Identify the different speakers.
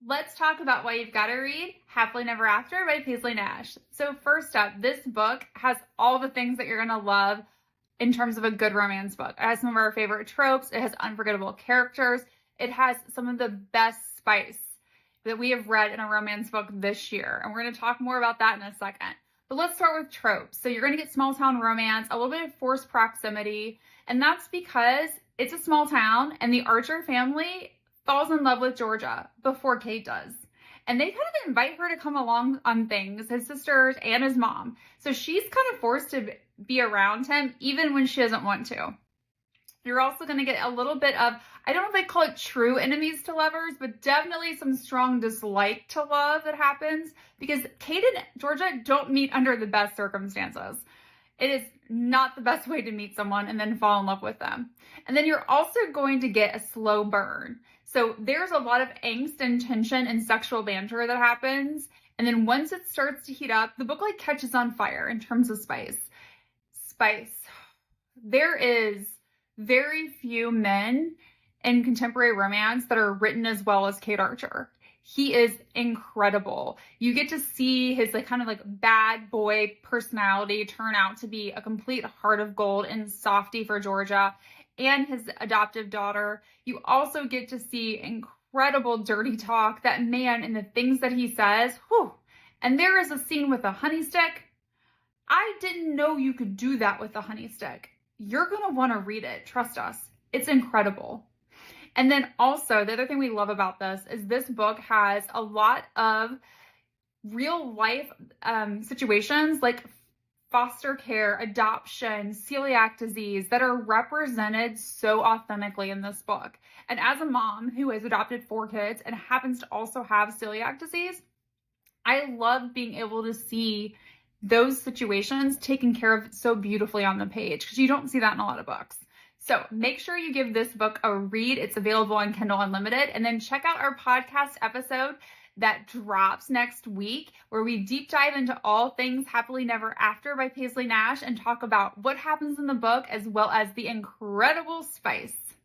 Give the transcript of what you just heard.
Speaker 1: Let's talk about why you've got to read Happily Never After by Paisley Nash. So first up, this book has all the things that you're going to love in terms of a good romance book. It has some of our favorite tropes. It has unforgettable characters. It has some of the best spice that we have read in a romance book this year. And we're going to talk more about that in a second. But let's start with tropes. So you're going to get small town romance, a little bit of forced proximity. And that's because it's a small town and the Archer family falls in love with Georgia before Kade does. And they kind of invite her to come along on things, his sisters and his mom. So she's kind of forced to be around him even when she doesn't want to. You're also going to get a little bit of, I don't know if I call it true enemies to lovers, but definitely some strong dislike to love that happens because Kade and Georgia don't meet under the best circumstances. It is not the best way to meet someone and then fall in love with them. And then you're also going to get a slow burn. So there's a lot of angst and tension and sexual banter that happens. And then once it starts to heat up, the book like catches on fire in terms of spice. Spice. There is very few men in contemporary romance that are written as well as Kade Archer. He is incredible. You get to see his like kind of like bad boy personality turn out to be a complete heart of gold and softie for Georgia and his adoptive daughter. You also get to see incredible dirty talk, that man and the things that he says. Whew. And there is a scene with a honey stick. I didn't know you could do that with a honey stick. You're going to want to read it. Trust us. It's incredible. And then also the other thing we love about this is this book has a lot of real life situations like foster care, adoption, celiac disease that are represented so authentically in this book. And as a mom who has adopted 4 kids and happens to also have celiac disease, I love being able to see those situations taken care of so beautifully on the page because you don't see that in a lot of books. So make sure you give this book a read. It's available on Kindle Unlimited. And then check out our podcast episode that drops next week where we deep dive into all things Happily Never After by Paisley Nash and talk about what happens in the book as well as the incredible spice.